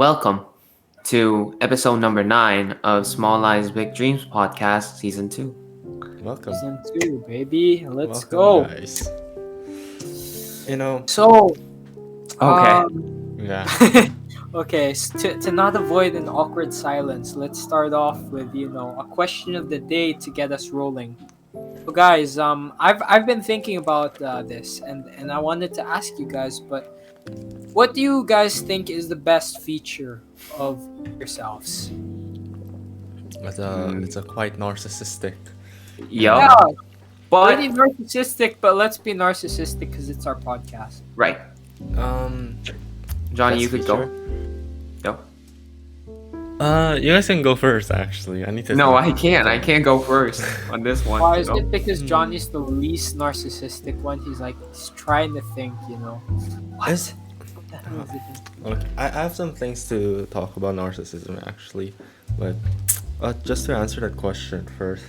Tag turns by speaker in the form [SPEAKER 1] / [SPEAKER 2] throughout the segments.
[SPEAKER 1] Welcome to episode number 9 of Small Lies Big Dreams podcast, season 2.
[SPEAKER 2] Welcome.
[SPEAKER 3] Season 2, baby. Let's
[SPEAKER 2] Welcome,
[SPEAKER 3] go.
[SPEAKER 2] guys. You know,
[SPEAKER 3] So,
[SPEAKER 1] Okay.
[SPEAKER 2] yeah.
[SPEAKER 3] okay, to not avoid an awkward silence, let's start off with, a question of the day to get us rolling. So guys, I've been thinking about this and I wanted to ask you guys, but what do you guys think is the best feature of yourselves?
[SPEAKER 2] It's a quite narcissistic.
[SPEAKER 1] Yup.
[SPEAKER 3] Yeah,
[SPEAKER 1] But,
[SPEAKER 3] pretty narcissistic, but let's be narcissistic because it's our podcast.
[SPEAKER 1] right. Johnny,
[SPEAKER 2] best
[SPEAKER 1] you could
[SPEAKER 2] feature?
[SPEAKER 1] go.
[SPEAKER 2] You guys can go first. Actually, I need to.
[SPEAKER 1] No,
[SPEAKER 2] think.
[SPEAKER 1] I can't. I can't go first on this one.
[SPEAKER 3] Why is
[SPEAKER 1] Go.
[SPEAKER 3] it because Johnny's the least narcissistic one? He's trying to think, What?
[SPEAKER 2] Is-
[SPEAKER 3] What the hell is it?
[SPEAKER 2] Okay, I have some things to talk about narcissism actually, but just to answer that question first,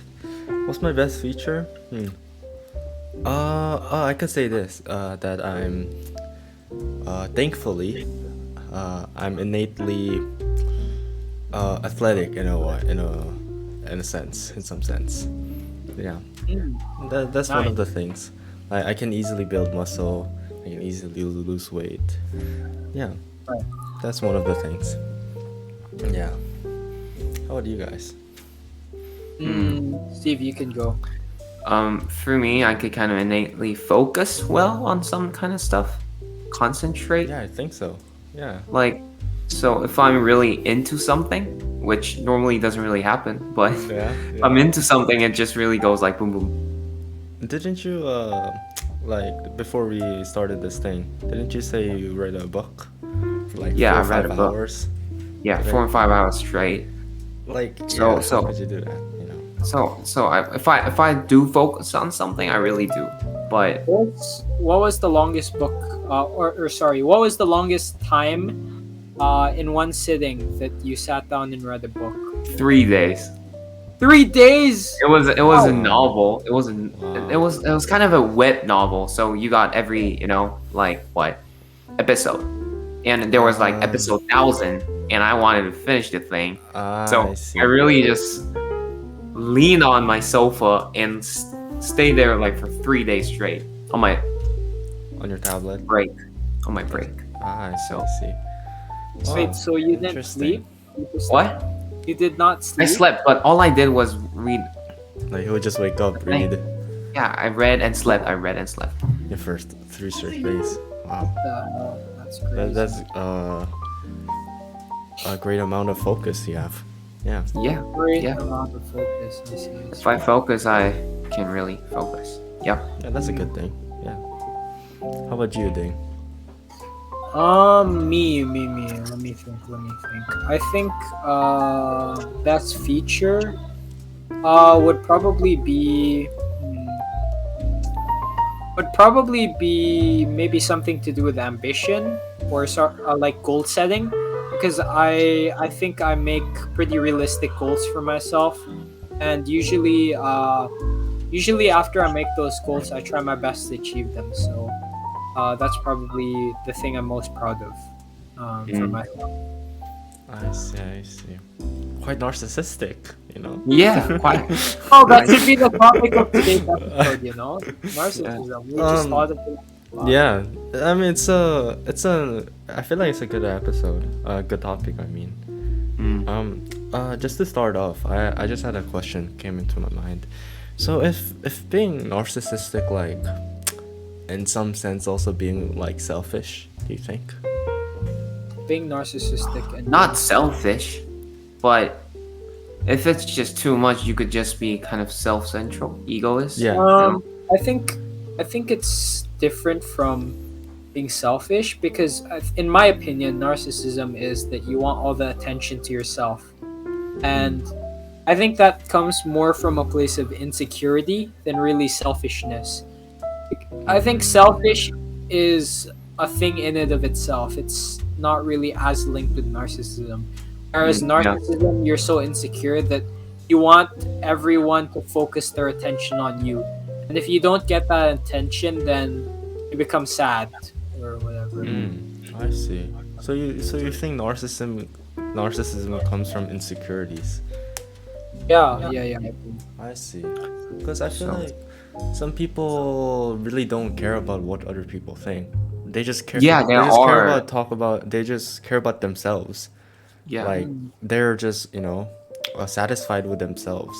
[SPEAKER 2] what's my best feature? I could say this. That I'm, thankfully, I'm innately, athletic in a sense, in some sense. Yeah, that's one of
[SPEAKER 3] Nice.
[SPEAKER 2] the things. I can easily build muscle. I can easily lose weight. Yeah,
[SPEAKER 3] Right.
[SPEAKER 2] that's one of the things. Yeah. How about you guys?
[SPEAKER 3] Steve, you can go.
[SPEAKER 1] For me, I could kind of innately focus well on some kind of stuff. Concentrate.
[SPEAKER 2] Yeah, I think so. Yeah.
[SPEAKER 1] So if I'm really into something, which normally doesn't really happen, but
[SPEAKER 2] Yeah.
[SPEAKER 1] if I'm into something, it just really goes like boom boom.
[SPEAKER 2] Didn't you before we started this thing? Didn't you say you read a book for like
[SPEAKER 1] Yeah,
[SPEAKER 2] 4
[SPEAKER 1] I
[SPEAKER 2] or
[SPEAKER 1] read
[SPEAKER 2] 5
[SPEAKER 1] a book.
[SPEAKER 2] hours?
[SPEAKER 1] Yeah,
[SPEAKER 2] Okay.
[SPEAKER 1] 4 and 5 hours straight.
[SPEAKER 2] Like
[SPEAKER 1] So-
[SPEAKER 2] yeah,
[SPEAKER 1] so-
[SPEAKER 2] how could you do that? You know.
[SPEAKER 1] If I do focus on something, I really do. But
[SPEAKER 3] What was the longest book, what was the longest time in one sitting that you sat down and read a book?
[SPEAKER 1] 3 days.
[SPEAKER 3] 3 days!
[SPEAKER 1] It was a
[SPEAKER 3] Wow.
[SPEAKER 1] novel. It was
[SPEAKER 2] Wow.
[SPEAKER 1] it was kind of a web novel. So you got every episode, and there was like episode 1,000, and I wanted to finish the thing. So
[SPEAKER 2] I see.
[SPEAKER 1] I really just leaned on my sofa and stayed there like for 3 days straight on my
[SPEAKER 2] On your tablet.
[SPEAKER 1] break. On my break.
[SPEAKER 2] I see.
[SPEAKER 1] So-
[SPEAKER 2] I see.
[SPEAKER 3] Wait, so you didn't
[SPEAKER 2] Interesting.
[SPEAKER 3] sleep? You just-
[SPEAKER 1] What?
[SPEAKER 3] You did not
[SPEAKER 1] I
[SPEAKER 3] sleep?
[SPEAKER 1] slept, but all I did was read.
[SPEAKER 2] Like he would just wake up, read
[SPEAKER 1] Yeah, I read and slept. I read and slept.
[SPEAKER 2] your first 3 straight days. Wow.
[SPEAKER 3] That's crazy.
[SPEAKER 2] That's a great amount of focus you have. Yeah.
[SPEAKER 1] Yeah.
[SPEAKER 3] Great
[SPEAKER 1] yeah.
[SPEAKER 3] amount of focus. I see.
[SPEAKER 1] If I focus, I can really focus. Yep.
[SPEAKER 2] Yeah, that's a good thing. Yeah. How about you, Ding?
[SPEAKER 3] Me. Let me think. I think best feature would probably be maybe something to do with ambition or like goal setting, because I think I make pretty realistic goals for myself, and usually after I make those goals, I try my best to achieve them. So that's probably the thing I'm most proud of for myself.
[SPEAKER 2] I see. Quite narcissistic, you know.
[SPEAKER 1] Yeah. Quite.
[SPEAKER 3] Oh, that should be the topic of today's episode. Narcissism. We just thought of it.
[SPEAKER 2] Yeah, I mean I feel like it's a good episode, a good topic. I mean, just to start off, I just had a question came into my mind. So if being narcissistic, like, in some sense, also being like selfish, do you think?
[SPEAKER 3] Being narcissistic and
[SPEAKER 1] Not selfish, but if it's just too much, you could just be kind of self-central, egoist.
[SPEAKER 2] Yeah.
[SPEAKER 3] I think it's different from being selfish, because in my opinion, narcissism is that you want all the attention to yourself, and I think that comes more from a place of insecurity than really selfishness. I think selfish is a thing in and of itself. It's not really as linked with narcissism. Whereas
[SPEAKER 1] Yeah.
[SPEAKER 3] narcissism, you're so insecure that you want everyone to focus their attention on you. And if you don't get that attention, then you become sad or whatever.
[SPEAKER 2] I see. So you think narcissism comes from insecurities?
[SPEAKER 3] Yeah.
[SPEAKER 2] I see. Because I feel
[SPEAKER 1] So-
[SPEAKER 2] like some people really don't care about what other people think. They just care.
[SPEAKER 1] Yeah,
[SPEAKER 2] They
[SPEAKER 1] there
[SPEAKER 2] just care
[SPEAKER 1] are-
[SPEAKER 2] about. They just care about themselves.
[SPEAKER 1] Yeah.
[SPEAKER 2] Like they're just satisfied with themselves.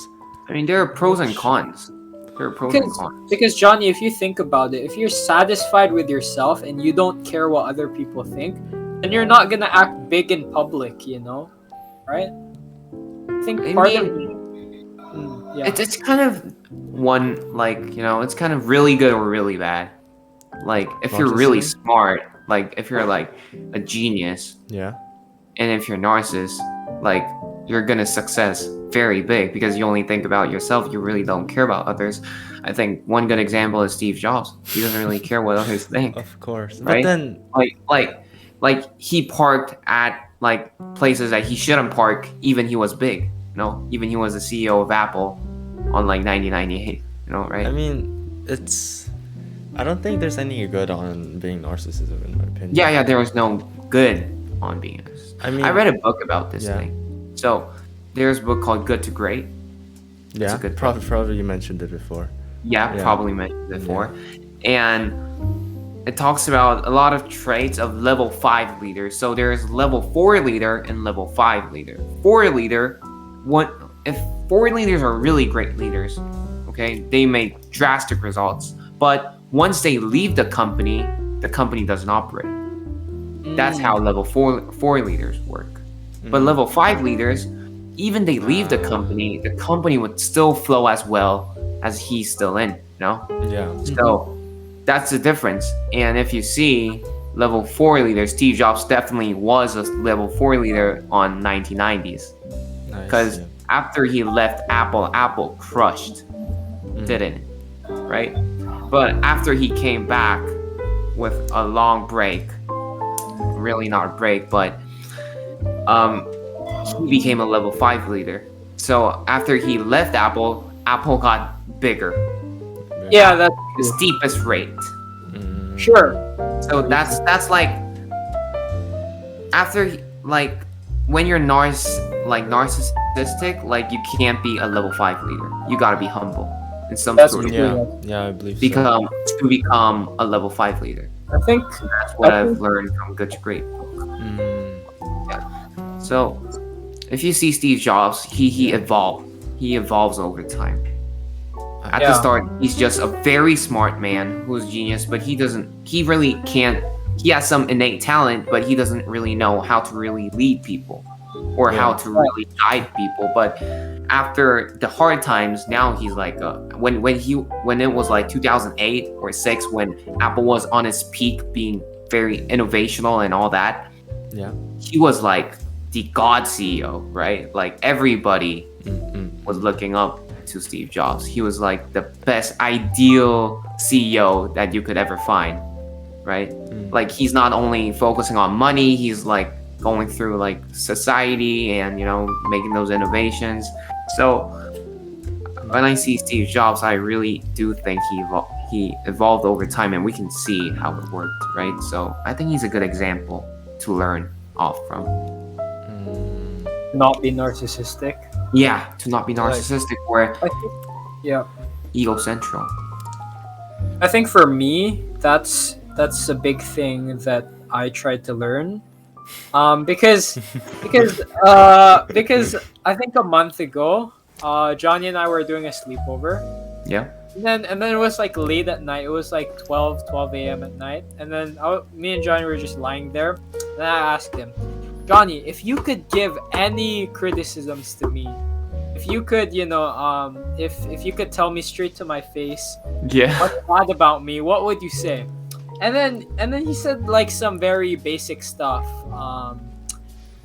[SPEAKER 1] I mean, there are pros and cons. There are pros and cons.
[SPEAKER 3] Because Johnny, if you think about it, if you're satisfied with yourself and you don't care what other people think, then you're not gonna act big in public, right? I think
[SPEAKER 1] I
[SPEAKER 3] part
[SPEAKER 1] mean,
[SPEAKER 3] of yeah.
[SPEAKER 1] It's kind of one, like, it's kind of really good or really bad. Like, if you're really
[SPEAKER 2] Narcissism?
[SPEAKER 1] smart, like, if you're like a genius,
[SPEAKER 2] Yeah.
[SPEAKER 1] and if you're narcissist, like, you're gonna success very big because you only think about yourself. You really don't care about others. I think one good example is Steve Jobs. He doesn't really care what others think.
[SPEAKER 2] Of course.
[SPEAKER 1] Right?
[SPEAKER 2] But then
[SPEAKER 1] Like he parked at like places that he shouldn't park. Even he was big. Even he was the CEO of Apple on like 1998. Right?
[SPEAKER 2] I mean, I don't think there's any good on being narcissism in my opinion.
[SPEAKER 1] Yeah. There was no good on being honest.
[SPEAKER 2] I mean,
[SPEAKER 1] I read a book about this
[SPEAKER 2] yeah.
[SPEAKER 1] thing. So there's a book called Good to Great.
[SPEAKER 2] Yeah.
[SPEAKER 1] a good
[SPEAKER 2] Probably you mentioned it before.
[SPEAKER 1] Yeah,
[SPEAKER 2] Yeah.
[SPEAKER 1] probably mentioned before. And it talks about a lot of traits of level 5 leaders. So there's level 4 leader and level 5 leader. 4 leader, if 4 leaders are really great leaders, okay, they make drastic results. But once they leave the company doesn't operate. That's how level 4 leaders work. But level 5 leaders, even they leave the company would still flow as well as he's still in,
[SPEAKER 2] Yeah.
[SPEAKER 1] So that's the difference. And if you see level 4 leader, Steve Jobs definitely was a level 4 leader on 1990s.
[SPEAKER 2] Nice.
[SPEAKER 1] Because
[SPEAKER 2] Yeah.
[SPEAKER 1] after he left Apple crushed, didn't it? Right? But after he came back with a long break, really not a break, but he became a level 5 leader. So after he left Apple got bigger,
[SPEAKER 3] Yeah, that's
[SPEAKER 1] the steepest rate.
[SPEAKER 3] sure.
[SPEAKER 1] So that's like after like when you're narcissistic, like you can't be a level 5 leader. You gotta be humble in some
[SPEAKER 3] That's
[SPEAKER 1] sort of
[SPEAKER 3] true.
[SPEAKER 2] Yeah, I believe so.
[SPEAKER 1] to become a level 5 leader.
[SPEAKER 3] I think
[SPEAKER 1] That's what
[SPEAKER 3] I
[SPEAKER 1] I've
[SPEAKER 3] think-
[SPEAKER 1] learned from Good to Great.
[SPEAKER 2] Mm,
[SPEAKER 1] So if you see Steve Jobs, he evolved. He evolves over time. At the
[SPEAKER 3] Yeah.
[SPEAKER 1] start, he's just a very smart man who's genius, but he really can't. He has some innate talent, but he doesn't really know how to really lead people or how to really guide people. But after the hard times, now he's like when it was like 2008 or 6 when Apple was on its peak, being very innovational and all that.
[SPEAKER 2] yeah.
[SPEAKER 1] He was like the god CEO, right? Like everybody was looking up to Steve Jobs. He was like the best ideal CEO that you could ever find, right? Like he's not only focusing on money, he's like going through like society and making those innovations. So when I see Steve Jobs, I really do think he evolved over time, and we can see how it worked, right? So I think he's a good example to learn off from.
[SPEAKER 3] not be narcissistic.
[SPEAKER 1] Yeah, to not be narcissistic or
[SPEAKER 3] I think, yeah.
[SPEAKER 1] egocentric.
[SPEAKER 3] I think for me, that's a big thing that I tried to learn. Because I think a month ago, Johnny and I were doing a sleepover.
[SPEAKER 1] Yeah.
[SPEAKER 3] And then it was like late at night. It was like 12 a.m. at night. And then me and Johnny were just lying there. And I asked him, Johnny, if you could give any criticisms to me, if you could, if you could tell me straight to my face
[SPEAKER 1] Yeah.
[SPEAKER 3] what's bad about me, what would you say? And then he said like some very basic stuff.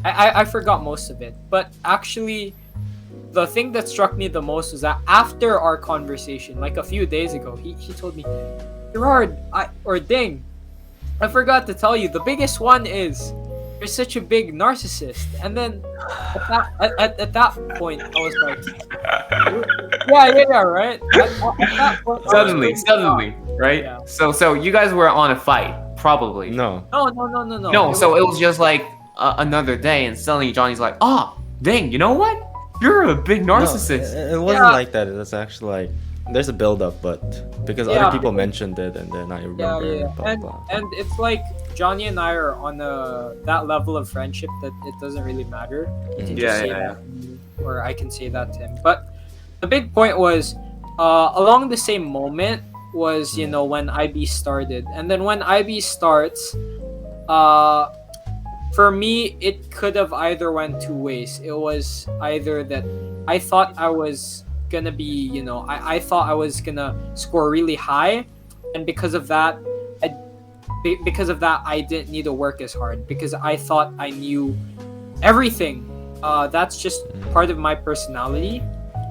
[SPEAKER 3] I forgot most of it, but actually, the thing that struck me the most was that after our conversation, like a few days ago, he told me, Gerard, Ding, I forgot to tell you, the biggest one is you're such a big narcissist. And then at that point, I was like, yeah, right. At that point, I was
[SPEAKER 1] Suddenly,
[SPEAKER 3] like,
[SPEAKER 1] right?
[SPEAKER 3] Yeah.
[SPEAKER 1] So you guys were on a fight, Probably.
[SPEAKER 2] No.
[SPEAKER 1] No, so it was just like another day, and suddenly Johnny's like, "Oh, dang, you know what? You're a big narcissist."
[SPEAKER 2] No, it wasn't like that. It was actually like there's a build up, but because other people mentioned it, and then I remember. Blah,
[SPEAKER 3] and
[SPEAKER 2] blah.
[SPEAKER 3] and it's like Johnny and I are on that level of friendship that it doesn't really matter. You can just say that to me, or I can say that to him. But the big point was, along the same moment was, you know, when IB started, and then when IB starts, for me, it could have either went two ways. It was either that I thought I was gonna be, you know, I thought I was gonna score really high, and because of that, I didn't need to work as hard because I thought I knew everything. That's just part of my personality,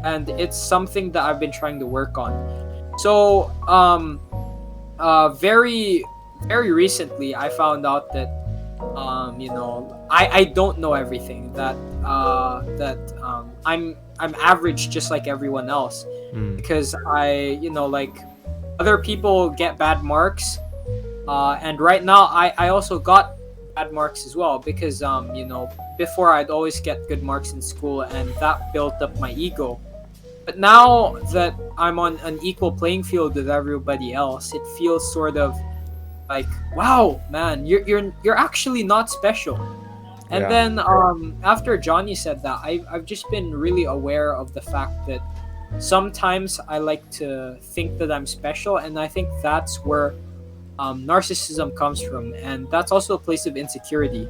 [SPEAKER 3] and it's something that I've been trying to work on. So, very, very recently, I found out that, you know, I don't know everything. That I'm average just like everyone else, because you know, like other people get bad marks, and right now I also got bad marks as well because you know, before I'd always get good marks in school, and that built up my ego. But now that I'm on an equal playing field with everybody else, it feels sort of like, wow, man, you're actually not special. And then after Johnny said that, I've just been really aware of the fact that sometimes I like to think that I'm special, and I think that's where narcissism comes from, and that's also a place of insecurity.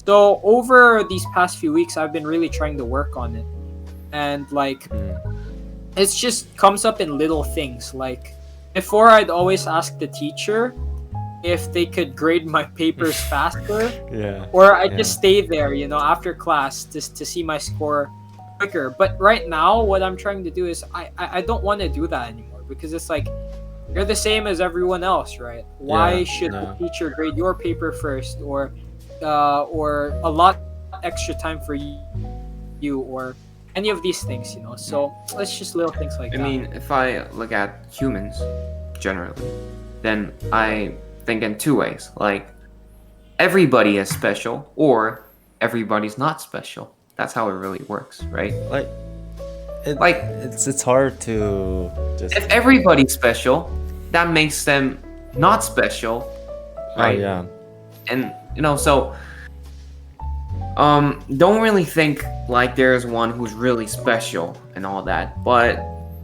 [SPEAKER 3] So over these past few weeks, I've been really trying to work on it, and like it's just comes up in little things. Like before, I'd always ask the teacher if they could grade my papers faster, or I just stay there, you know, after class just to see my score quicker. But right now, what I'm trying to do is I don't want to do that anymore, because it's like you're the same as everyone else, right? Why should the teacher grade your paper first, or a lot extra time for you, or any of these things, you know? So it's just little things like that.
[SPEAKER 1] I mean, if I look at humans generally, then I think in two ways. Like, everybody is special, or everybody's not special. That's how it really works, right?
[SPEAKER 2] It's hard to just.
[SPEAKER 1] If everybody's special, that makes them not special, right? And you know, so don't really think like there's one who's really special and all that, but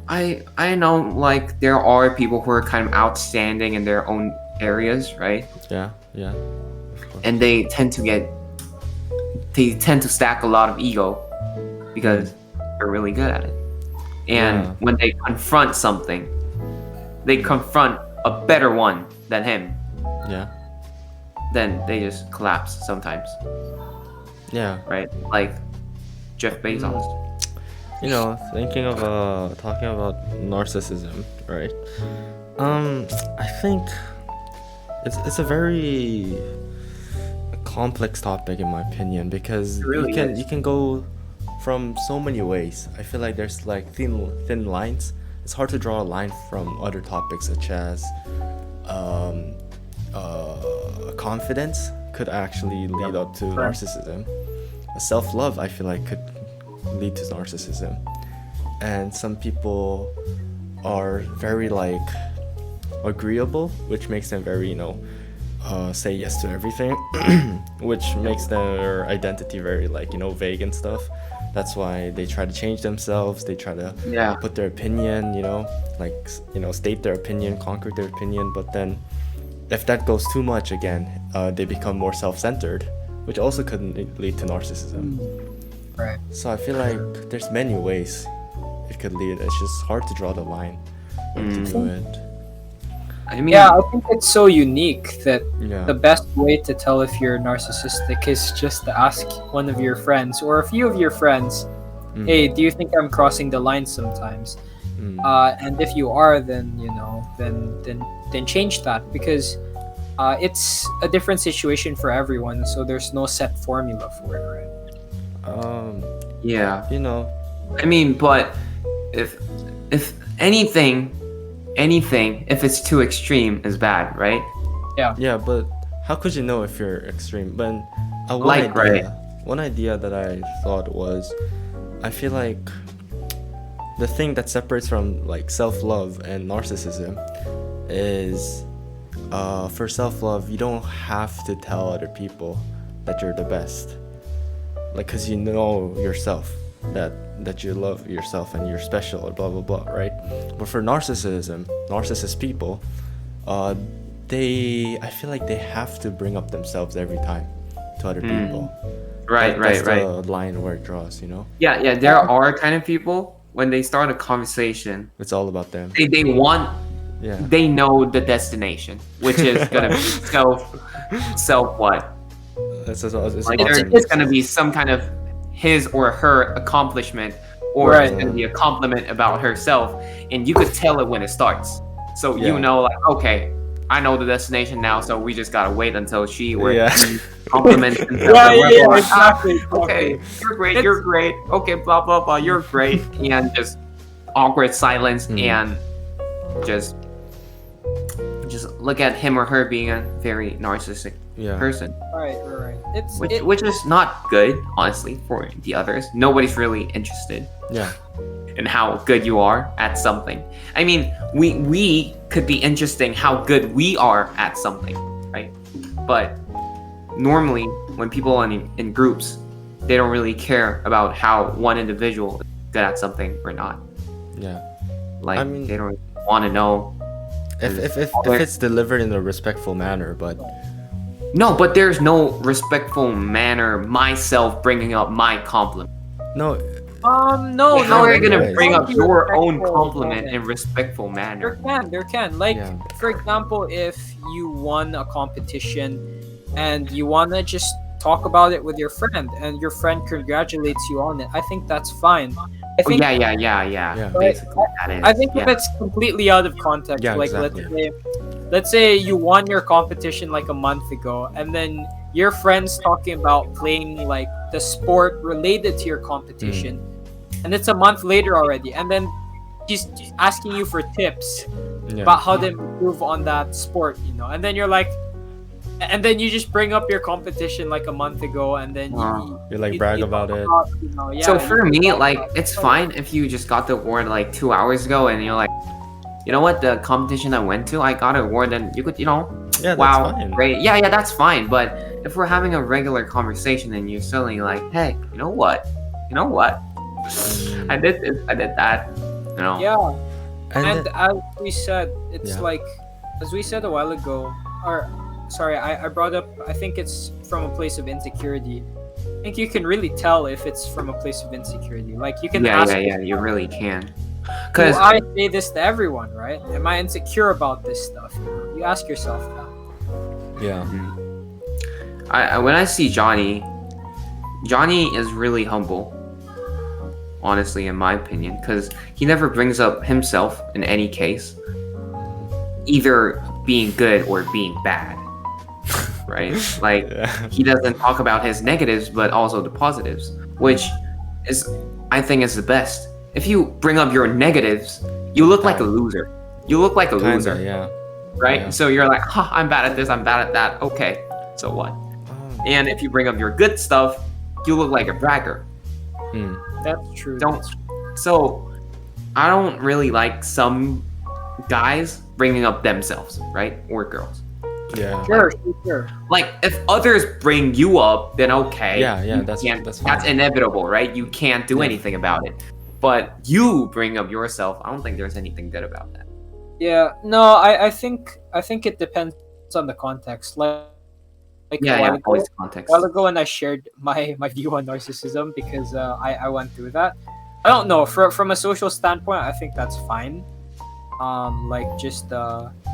[SPEAKER 1] I know like there are people who are kind of outstanding in their own areas, right?
[SPEAKER 2] Yeah.
[SPEAKER 1] And they tend to stack a lot of ego because they're really good at it. And when they confront something, they confront a better one than him. Then they just collapse sometimes. Right? Like Jeff Bezos.
[SPEAKER 2] You know, thinking of talking about narcissism, right? I think it's a very complex topic in my opinion, because you can go from so many ways. I feel like there's like thin lines. It's hard to draw a line from other topics, such as confidence could actually lead up to narcissism. Self-love, I feel like, could lead to narcissism. And some people are very like agreeable, which makes them very, you know, say yes to everything, which makes their identity very like, you know, vague and stuff. That's why they try to change themselves. They try to put their opinion, you know, like, you know, state their opinion, conquer their opinion. But then if that goes too much again, they become more self-centered, which also could lead to narcissism.
[SPEAKER 3] Right.
[SPEAKER 2] So I feel like there's many ways it could lead. It's just hard to draw the line to do it.
[SPEAKER 1] I mean,
[SPEAKER 3] I think it's so unique that
[SPEAKER 2] Yeah.
[SPEAKER 3] the best way to tell if you're narcissistic is just to ask one of your friends or a few of your friends, hey, do you think I'm crossing the line sometimes? And if you are, then you know, then change that, because it's a different situation for everyone, so there's no set formula for it, right?
[SPEAKER 1] yeah.
[SPEAKER 2] You know,
[SPEAKER 1] I mean, but if anything, if it's too extreme is bad, right?
[SPEAKER 2] Yeah, but how could you know if you're extreme? But
[SPEAKER 1] Like, right.
[SPEAKER 2] one idea that I thought was, I feel like the thing that separates from like self-love and narcissism is, for self-love, you don't have to tell other people that you're the best, like, because you know yourself that you love yourself and you're special or blah blah blah, right? But for narcissist people, I feel like they have to bring up themselves every time to other people. That's the line where it draws, you know?
[SPEAKER 1] Yeah, there are kind of people, when they start a conversation,
[SPEAKER 2] It's all about them.
[SPEAKER 1] they want,
[SPEAKER 2] Yeah.
[SPEAKER 1] they know the destination, which is gonna be self what?
[SPEAKER 2] It's
[SPEAKER 1] Like
[SPEAKER 2] about
[SPEAKER 1] it's gonna be some kind of his or her accomplishment, or
[SPEAKER 3] Right.
[SPEAKER 1] it's gonna be a compliment about herself, and you could tell it when it starts. So
[SPEAKER 2] Yeah.
[SPEAKER 1] you know, like, okay, I know the destination now, so we just gotta wait until she or
[SPEAKER 2] Yeah.
[SPEAKER 1] he compliments himself.
[SPEAKER 3] Yeah,
[SPEAKER 1] And we're
[SPEAKER 3] yeah,
[SPEAKER 1] like,
[SPEAKER 3] exactly.
[SPEAKER 1] okay, you're great. Okay, blah blah blah, you're great, and just awkward silence, and just look at him or her being a very narcissistic
[SPEAKER 2] Yeah.
[SPEAKER 1] person,
[SPEAKER 3] Right.
[SPEAKER 1] which is not good, honestly, for the others. Nobody's really interested
[SPEAKER 2] Yeah.
[SPEAKER 1] in how good you are at something. I mean, we could be interesting how good we are at something, right? But normally, when people are in groups, they don't really care about how one individual is good at something or not.
[SPEAKER 2] Yeah.
[SPEAKER 1] Like,
[SPEAKER 2] I mean-
[SPEAKER 1] they don't want to know.
[SPEAKER 2] If it's delivered in a respectful manner, but
[SPEAKER 1] No, but there's no respectful manner myself bringing up my compliment.
[SPEAKER 2] no,
[SPEAKER 3] No,
[SPEAKER 1] How are you
[SPEAKER 2] no,
[SPEAKER 1] gonna
[SPEAKER 2] no,
[SPEAKER 1] bring
[SPEAKER 2] no.
[SPEAKER 1] up your own
[SPEAKER 3] Respectful
[SPEAKER 1] compliment
[SPEAKER 3] manner.
[SPEAKER 1] in respectful manner?
[SPEAKER 3] There can. Like,
[SPEAKER 2] Yeah.
[SPEAKER 3] for example, if you won a competition and you wanna just talk about it with your friend, and your friend congratulates you on it, I think that's fine. I
[SPEAKER 1] Oh,
[SPEAKER 3] think
[SPEAKER 1] yeah.
[SPEAKER 2] Yeah.
[SPEAKER 1] Basically, that is.
[SPEAKER 3] I think
[SPEAKER 1] yeah.
[SPEAKER 3] if it's completely out of context,
[SPEAKER 2] Yeah,
[SPEAKER 3] like
[SPEAKER 2] exactly.
[SPEAKER 3] let's say you won your competition like a month ago, and then your friends talking about playing like the sport related to your competition, and it's a month later already, and then she's asking you for tips
[SPEAKER 2] Yeah.
[SPEAKER 3] about how to improve on that sport, and then you're like, and then you just bring up your competition like a month ago, and then
[SPEAKER 2] You like brag about it.
[SPEAKER 3] yeah,
[SPEAKER 1] So for
[SPEAKER 3] you
[SPEAKER 1] me,
[SPEAKER 3] talk
[SPEAKER 1] like,
[SPEAKER 3] about-
[SPEAKER 1] it's fine if you just got the award like 2 hours ago, and you're like, you know what, the competition I went to, I got an award, and you could,
[SPEAKER 2] Yeah, that's
[SPEAKER 1] wow,
[SPEAKER 2] fine.
[SPEAKER 1] great. Yeah, that's fine. But if we're having a regular conversation and you're suddenly like, hey, you know what? I did this, I did that.
[SPEAKER 3] Yeah.
[SPEAKER 2] And
[SPEAKER 3] And
[SPEAKER 2] then-
[SPEAKER 3] as we said, it's
[SPEAKER 2] Yeah.
[SPEAKER 3] like, as we said a while ago, or sorry, I brought up, I think it's from a place of insecurity. I think you can really tell if it's from a place of insecurity. Like, you can ask,
[SPEAKER 1] You really can.
[SPEAKER 3] do
[SPEAKER 1] Because
[SPEAKER 3] I say this to everyone, right? Am I insecure about this stuff? You ask yourself that.
[SPEAKER 2] yeah.
[SPEAKER 1] when I see Johnny is really humble, honestly, in my opinion, because he never brings up himself in any case, either being good or being bad, right? Like,
[SPEAKER 2] Yeah.
[SPEAKER 1] he doesn't talk about his negatives, but also the positives, which is, I think, is the best. If you bring up your negatives, you look like a loser. You look like a
[SPEAKER 2] Kinda,
[SPEAKER 1] loser,
[SPEAKER 2] yeah.
[SPEAKER 1] right?
[SPEAKER 2] yeah.
[SPEAKER 1] So you're like, I'm bad at this, I'm bad at that. Okay, so what? And if you bring up your good stuff, you look like a bragger.
[SPEAKER 3] That's true.
[SPEAKER 1] Don't. So I don't really like some guys bringing up themselves, right? Or girls.
[SPEAKER 2] Yeah.
[SPEAKER 3] Sure.
[SPEAKER 1] Like, if others bring you up, then okay.
[SPEAKER 2] Yeah,
[SPEAKER 1] you
[SPEAKER 2] that's
[SPEAKER 1] can't-
[SPEAKER 2] fine.
[SPEAKER 1] that's inevitable, right? You can't do
[SPEAKER 2] Yeah.
[SPEAKER 1] anything about it. But you bring up yourself, I don't think there's anything good about that.
[SPEAKER 3] Yeah. No, I think it depends on the context. Like a while ago,
[SPEAKER 1] Always context.
[SPEAKER 3] when I shared my view on narcissism, because I went through that. I don't know, from a social standpoint, I think that's fine. Like, just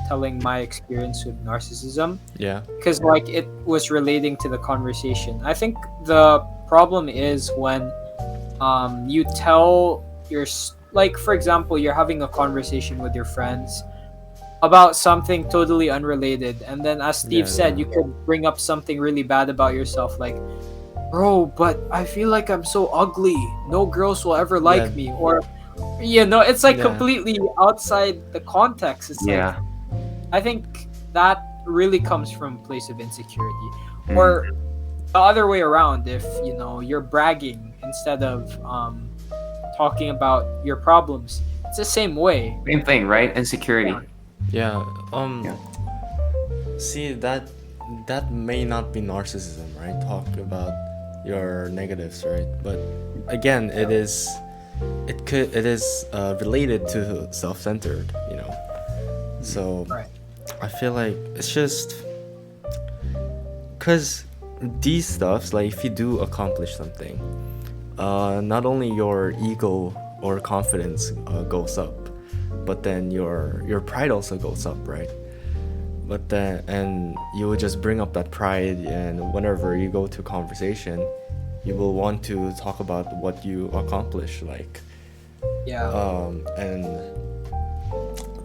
[SPEAKER 3] telling my experience with narcissism,
[SPEAKER 2] Yeah.
[SPEAKER 3] because like it was relating to the conversation. I think the problem is when you tell like, for example, you're having a conversation with your friends about something totally unrelated, and then, as Steve
[SPEAKER 2] Yeah,
[SPEAKER 3] said,
[SPEAKER 2] yeah.
[SPEAKER 3] you could bring up something really bad about yourself, like, bro, but I feel like I'm so ugly, no girls will ever like
[SPEAKER 2] Yeah.
[SPEAKER 3] me, or it's like
[SPEAKER 2] Yeah.
[SPEAKER 3] completely outside the context. It's like,
[SPEAKER 1] Yeah.
[SPEAKER 3] I think that really comes from a place of insecurity, or the other way around. If you're bragging instead of talking about your problems, it's the same way.
[SPEAKER 1] Same thing, right? Insecurity.
[SPEAKER 2] Yeah.
[SPEAKER 1] Yeah.
[SPEAKER 2] See, that may not be narcissism, right? Talk about your negatives, right? But again, it is related to self-centered, So
[SPEAKER 3] Right.
[SPEAKER 2] I feel like it's just because these stuffs, like if you do accomplish something, not only your ego or confidence goes up, but then your pride also goes up, right? But then, and you will just bring up that pride, and whenever you go to conversation, you will want to talk about what you accomplished, like,
[SPEAKER 3] Yeah.
[SPEAKER 2] and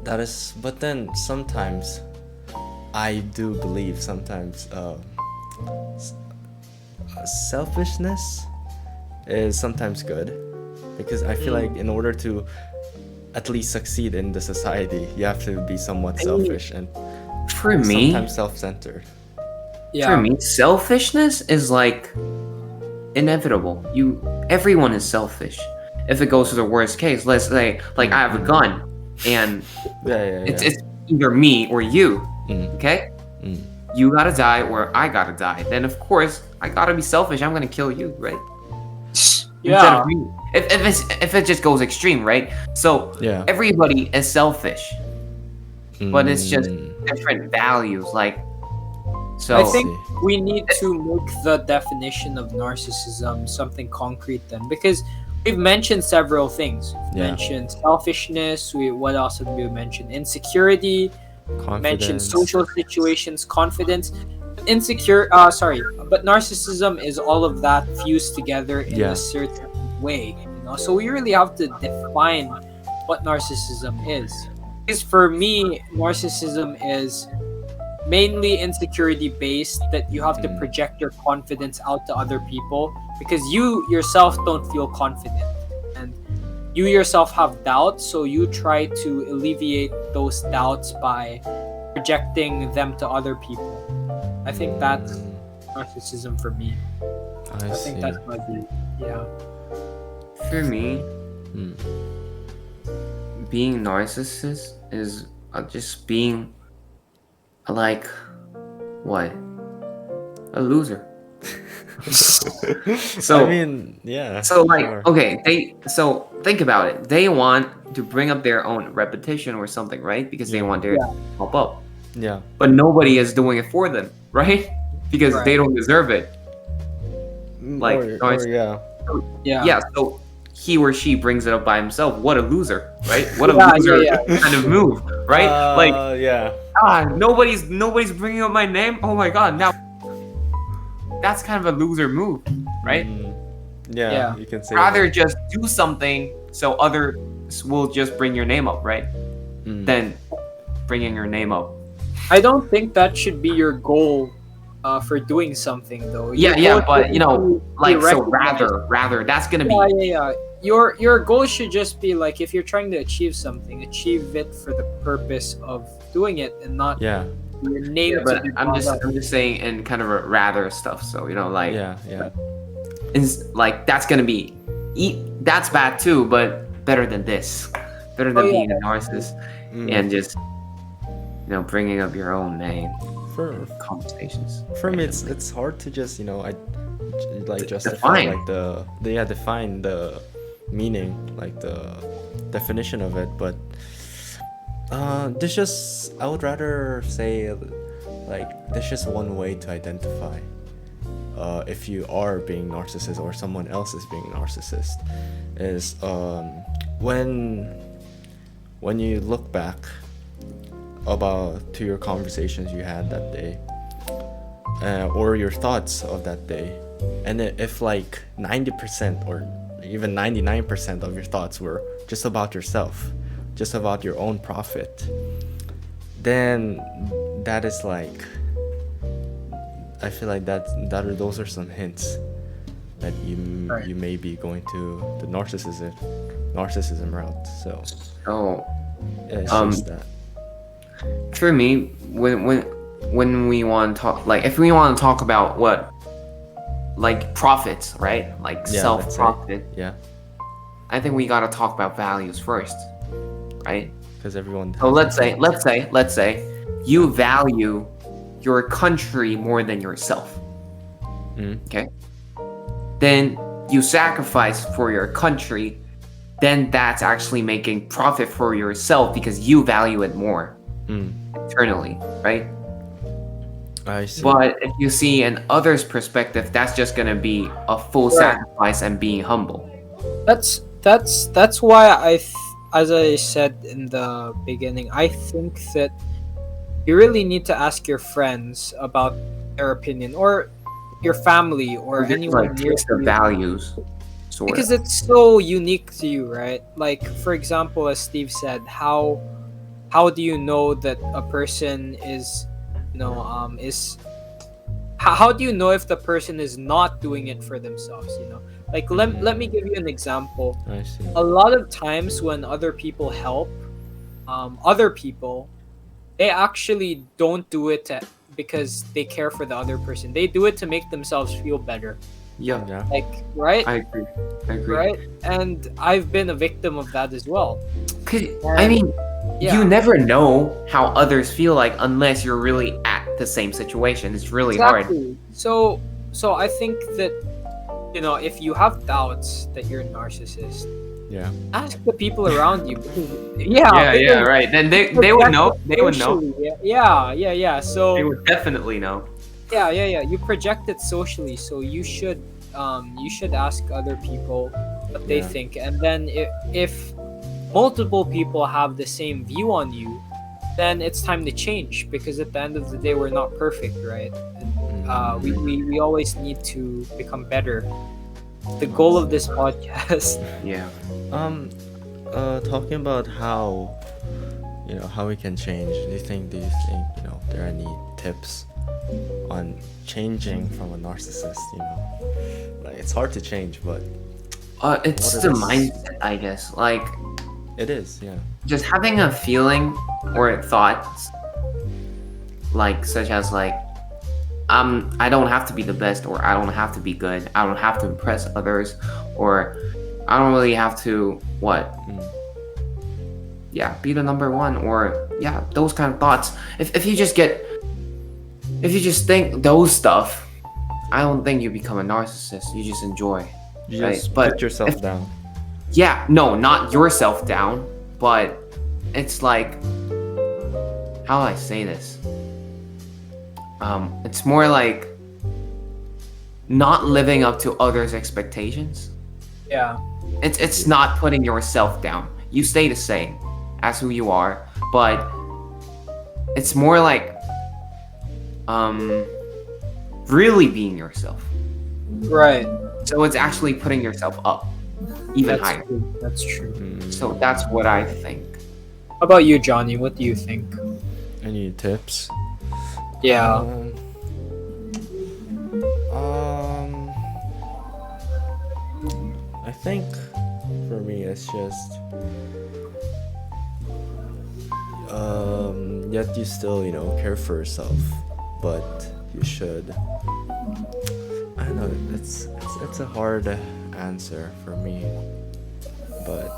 [SPEAKER 2] that is. But then sometimes, I do believe sometimes selfishness is sometimes good, because I feel like in order to at least succeed in the society, you have to be somewhat selfish and
[SPEAKER 1] For me,
[SPEAKER 2] sometimes self-centered.
[SPEAKER 3] Yeah.
[SPEAKER 1] for me, selfishness is like inevitable. Everyone is selfish. If it goes to the worst case, let's say like I have a gun and
[SPEAKER 2] Yeah.
[SPEAKER 1] it's either me or you.
[SPEAKER 2] Mm.
[SPEAKER 1] Okay?
[SPEAKER 2] Mm.
[SPEAKER 1] You gotta die or I gotta die. Then of course I gotta be selfish. I'm gonna kill you, right? Instead
[SPEAKER 3] Yeah.
[SPEAKER 1] of me. If it just goes extreme, right? So
[SPEAKER 2] Yeah.
[SPEAKER 1] everybody is selfish, but it's just
[SPEAKER 2] Mm.
[SPEAKER 1] different values. Like, so
[SPEAKER 3] I think we need to make the definition of narcissism something concrete then, because we've mentioned several things. We've
[SPEAKER 2] Yeah.
[SPEAKER 3] mentioned selfishness. What else did we mention? Insecurity. Mentioned
[SPEAKER 2] Confidence.
[SPEAKER 3] social situations, confidence, but narcissism is all of that fused together in
[SPEAKER 2] Yeah.
[SPEAKER 3] a certain way. So we really have to define what narcissism is. Because for me, narcissism is mainly insecurity based, that you have to project your confidence out to other people because you yourself don't feel confident, and you yourself have doubts, so you try to alleviate those doubts by projecting them to other people. I think that's narcissism for me.
[SPEAKER 2] I
[SPEAKER 3] I
[SPEAKER 2] see.
[SPEAKER 3] think that's my view. Yeah.
[SPEAKER 1] for me,
[SPEAKER 2] Mm.
[SPEAKER 1] being narcissist is just being like what? A loser. So
[SPEAKER 2] I mean, yeah.
[SPEAKER 1] So like
[SPEAKER 2] sure.
[SPEAKER 1] okay, so think about it. They want to bring up their own repetition or something, right? Because they
[SPEAKER 2] Yeah.
[SPEAKER 1] want their to pop up.
[SPEAKER 2] Yeah.
[SPEAKER 1] But nobody is doing it for them, right? Because
[SPEAKER 3] Right.
[SPEAKER 1] they don't deserve it. Like,
[SPEAKER 2] or yeah.
[SPEAKER 3] Yeah.
[SPEAKER 1] Yeah, so he or she brings it up by himself. What a loser, right? What a
[SPEAKER 3] Yeah,
[SPEAKER 1] loser
[SPEAKER 3] yeah,
[SPEAKER 1] kind of move, right? Like,
[SPEAKER 2] Yeah.
[SPEAKER 1] nobody's bringing up my name. Oh my god, now that's kind of a loser move, right?
[SPEAKER 2] Yeah,
[SPEAKER 3] Yeah.
[SPEAKER 2] you can say
[SPEAKER 1] Rather
[SPEAKER 2] that.
[SPEAKER 1] just do something so others will just bring your name up, right?
[SPEAKER 2] Mm.
[SPEAKER 1] Than bringing your name up.
[SPEAKER 3] I don't think that should be your goal for doing something, though.
[SPEAKER 1] Yeah,
[SPEAKER 3] Your goal
[SPEAKER 1] but
[SPEAKER 3] should
[SPEAKER 1] you know,
[SPEAKER 3] be
[SPEAKER 1] like so
[SPEAKER 3] recognized.
[SPEAKER 1] rather that's gonna be
[SPEAKER 3] Yeah. Your goal should just be like, if you're trying to achieve something, achieve it for the purpose of doing it and not
[SPEAKER 2] Yeah.
[SPEAKER 3] your name.
[SPEAKER 1] yeah,
[SPEAKER 3] to
[SPEAKER 1] but
[SPEAKER 3] be
[SPEAKER 1] I'm
[SPEAKER 3] brought up.
[SPEAKER 1] just saying in kind of a rather stuff. So you know, like
[SPEAKER 2] Yeah.
[SPEAKER 1] it's like that's gonna be that's bad too, but better than this. Better than
[SPEAKER 3] Oh, yeah.
[SPEAKER 1] being a narcissist
[SPEAKER 2] Mm.
[SPEAKER 1] and just bringing up your own name
[SPEAKER 2] For
[SPEAKER 1] in conversations.
[SPEAKER 2] for me, it's hard to just like justify
[SPEAKER 1] Define.
[SPEAKER 2] like define the meaning, like the definition of it, but there's just, I would rather say like there's just one way to identify if you are being narcissist or someone else is being narcissist, is when you look back to your conversations you had that day, or your thoughts of that day, and if like 90% or even 99% of your thoughts were just about yourself, just about your own profit, then that is like, I feel like those are some hints that you may be going to the narcissism route. So
[SPEAKER 1] So
[SPEAKER 2] yeah, it's
[SPEAKER 1] Um,
[SPEAKER 2] just that.
[SPEAKER 1] for me, when when we want to talk, like, if we want to talk about what, like, profits, right? Like
[SPEAKER 2] Yeah,
[SPEAKER 1] self
[SPEAKER 2] let's say.
[SPEAKER 1] profit.
[SPEAKER 2] Yeah,
[SPEAKER 1] I think we got to talk about values first, right?
[SPEAKER 2] because everyone.
[SPEAKER 1] So
[SPEAKER 2] has
[SPEAKER 1] let's say you value your country more than yourself.
[SPEAKER 2] Mm.
[SPEAKER 1] Okay. Then you sacrifice for your country, then that's actually making profit for yourself because you value it more
[SPEAKER 2] Mm.
[SPEAKER 1] internally, right?
[SPEAKER 2] I see.
[SPEAKER 1] But if you see in others' perspective, that's just gonna be a full
[SPEAKER 3] Right.
[SPEAKER 1] sacrifice and being humble.
[SPEAKER 3] That's why as I said in the beginning, I think that you really need to ask your friends about their opinion, or your family, or
[SPEAKER 1] Or just
[SPEAKER 3] anyone
[SPEAKER 1] like
[SPEAKER 3] near
[SPEAKER 1] taste the
[SPEAKER 3] you,
[SPEAKER 1] values, sort
[SPEAKER 3] because
[SPEAKER 1] of.
[SPEAKER 3] it's so unique to you, right? Like, for example, as Steve said, how do you know that a person is, is how do you know if the person is not doing it for themselves? Like, let me give you an example.
[SPEAKER 2] I see.
[SPEAKER 3] A lot of times when other people help other people, they actually don't do it because they care for the other person. They do it to make themselves feel better.
[SPEAKER 1] Yeah,
[SPEAKER 2] Yeah.
[SPEAKER 3] Like, right?
[SPEAKER 1] I agree. I agree.
[SPEAKER 3] Right? And I've been a victim of that as well.
[SPEAKER 1] 'Cause, I mean,
[SPEAKER 3] Yeah.
[SPEAKER 1] you never know how others feel like unless you're really at the same situation. It's really hard.
[SPEAKER 3] Exactly. So I think that, if you have doubts that you're a narcissist,
[SPEAKER 2] Yeah.
[SPEAKER 3] ask the people around you.
[SPEAKER 1] Yeah,
[SPEAKER 3] because
[SPEAKER 1] right. Then they would know. They would know.
[SPEAKER 3] socially, Yeah. So
[SPEAKER 1] They would definitely know.
[SPEAKER 3] yeah. You project it socially, so you should ask other people what they
[SPEAKER 2] Yeah.
[SPEAKER 3] think, and then if multiple people have the same view on you, then it's time to change, because at the end of the day, we're not perfect, right? We always need to become better. The goal of this podcast.
[SPEAKER 1] Yeah.
[SPEAKER 2] Talking about how, how we can change. Do you think there are any tips on changing from a narcissist? Like, it's hard to change, but
[SPEAKER 1] It's
[SPEAKER 2] What
[SPEAKER 1] the
[SPEAKER 2] is-
[SPEAKER 1] mindset, I guess. Like,
[SPEAKER 2] it is. Yeah.
[SPEAKER 1] just having a feeling or thoughts, like, such as, like, I don't have to be the best, or I don't have to be good, I don't have to impress others, or I don't really have to
[SPEAKER 2] Mm.
[SPEAKER 1] be the number one, or those kind of thoughts. If you just think those stuff, I don't think you become a narcissist. You just enjoy.
[SPEAKER 2] You
[SPEAKER 1] Right,
[SPEAKER 2] just
[SPEAKER 1] but
[SPEAKER 2] put yourself
[SPEAKER 1] if-
[SPEAKER 2] down.
[SPEAKER 1] Yeah, no, not yourself down, but it's like, how do I say this? It's more like not living up to others' expectations.
[SPEAKER 3] Yeah.
[SPEAKER 1] It's not putting yourself down. You stay the same as who you are, but it's more like really being yourself.
[SPEAKER 3] Right.
[SPEAKER 1] So it's actually putting yourself up even
[SPEAKER 3] That's
[SPEAKER 1] higher.
[SPEAKER 3] true. That's true.
[SPEAKER 2] Mm.
[SPEAKER 1] So that's what I think.
[SPEAKER 3] How about you, Johnny? What do you think?
[SPEAKER 2] Any tips?
[SPEAKER 3] Yeah.
[SPEAKER 2] I think for me it's just yet you still care for yourself, but you should. I don't know. It's a hard answer for me, but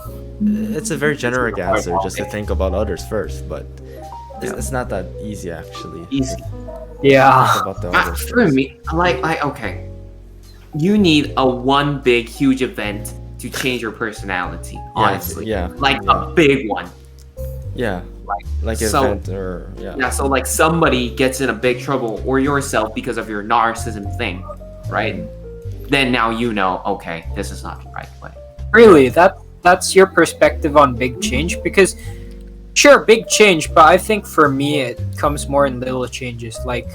[SPEAKER 2] it's a very generic answer just to think about others first. But it's not that easy actually.
[SPEAKER 1] Easy.
[SPEAKER 3] Yeah.
[SPEAKER 2] Think about the others
[SPEAKER 1] For
[SPEAKER 2] first.
[SPEAKER 1] me, like okay, you need a one big huge event to change your personality. Honestly,
[SPEAKER 2] yeah,
[SPEAKER 1] like
[SPEAKER 2] yeah.
[SPEAKER 1] a big one.
[SPEAKER 2] Yeah, like
[SPEAKER 1] so-
[SPEAKER 2] event or
[SPEAKER 1] Yeah, so like somebody gets in a big trouble, or yourself, because of your narcissism thing, right? Then now okay, this is not the right way.
[SPEAKER 3] Really, that's your perspective on big change? Because sure, big change, but I think for me it comes more in little changes. Like,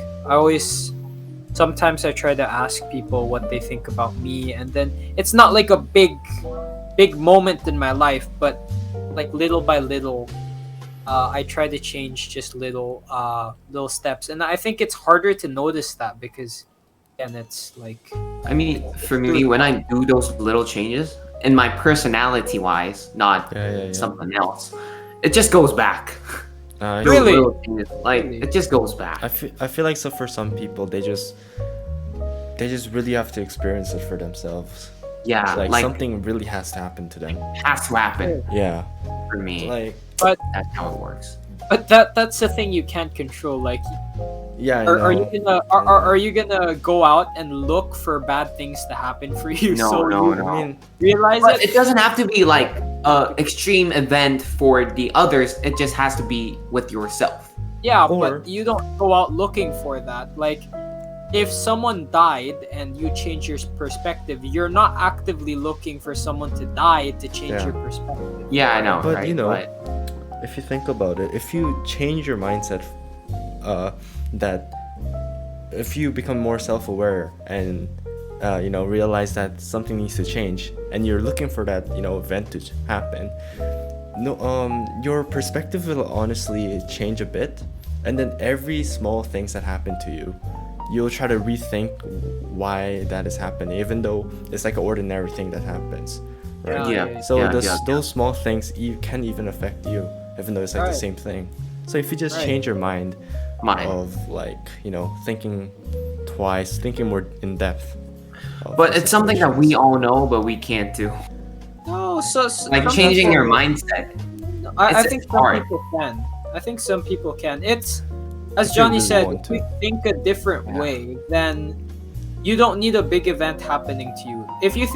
[SPEAKER 3] sometimes I try to ask people what they think about me, and then it's not like a big moment in my life, but like little by little, I try to change just little steps. And I think it's harder to notice that because, again, it's like,
[SPEAKER 1] I mean, for me, when I do those little changes, in my personality wise, not
[SPEAKER 2] Yeah.
[SPEAKER 1] something else, it just goes back.
[SPEAKER 3] Really?
[SPEAKER 1] Little things, like
[SPEAKER 3] Really?
[SPEAKER 1] it just goes back.
[SPEAKER 2] I feel like so for some people they just really have to experience it for themselves.
[SPEAKER 1] Yeah,
[SPEAKER 2] Like
[SPEAKER 1] like
[SPEAKER 2] something really has to happen to them.
[SPEAKER 1] has to happen
[SPEAKER 2] Yeah.
[SPEAKER 1] for me.
[SPEAKER 2] Like
[SPEAKER 3] But
[SPEAKER 1] That's how it works.
[SPEAKER 3] that's the thing you can't control. Like,
[SPEAKER 2] yeah, I
[SPEAKER 3] are you
[SPEAKER 2] know.
[SPEAKER 3] gonna are you gonna go out and look for bad things to happen for you?
[SPEAKER 1] No,
[SPEAKER 3] so
[SPEAKER 1] no,
[SPEAKER 3] you
[SPEAKER 1] no.
[SPEAKER 2] I mean,
[SPEAKER 3] realize
[SPEAKER 1] But
[SPEAKER 3] it.
[SPEAKER 1] it doesn't have to be like a extreme event for the others. It just has to be with yourself.
[SPEAKER 3] Yeah,
[SPEAKER 2] Or-
[SPEAKER 3] but you don't go out looking for that. Like, if someone died and you change your perspective, you're not actively looking for someone to die to change
[SPEAKER 2] Yeah.
[SPEAKER 3] your perspective.
[SPEAKER 1] Yeah, I know,
[SPEAKER 2] But,
[SPEAKER 1] right?
[SPEAKER 2] you know,
[SPEAKER 1] But
[SPEAKER 2] if you think about it, if you change your mindset, that if you become more self-aware and realize that something needs to change, and you're looking for that event to happen, your perspective will honestly change a bit, and then every small things that happen to you, you'll try to rethink why that is happening, even though it's like an ordinary thing that happens, right?
[SPEAKER 1] Yeah.
[SPEAKER 2] So
[SPEAKER 1] Yeah,
[SPEAKER 2] those small things can even affect you, even though it's like
[SPEAKER 3] Right.
[SPEAKER 2] the same thing. So if you just
[SPEAKER 3] Right.
[SPEAKER 2] change your mind
[SPEAKER 1] mine.
[SPEAKER 2] of thinking twice, thinking more in depth. of
[SPEAKER 1] But
[SPEAKER 2] the
[SPEAKER 1] it's something that we
[SPEAKER 2] situations.
[SPEAKER 1] all know, but we can't do.
[SPEAKER 3] No, so
[SPEAKER 1] Like
[SPEAKER 3] some
[SPEAKER 1] changing your
[SPEAKER 3] people-
[SPEAKER 1] mindset.
[SPEAKER 3] I
[SPEAKER 1] It's
[SPEAKER 3] think some
[SPEAKER 1] hard.
[SPEAKER 3] people can. I think some people can. It's as
[SPEAKER 2] If you
[SPEAKER 3] Johnny
[SPEAKER 2] really
[SPEAKER 3] said,
[SPEAKER 2] want
[SPEAKER 3] if we
[SPEAKER 2] to.
[SPEAKER 3] think a different
[SPEAKER 1] Yeah.
[SPEAKER 3] way, then you don't need a big event happening to you. If you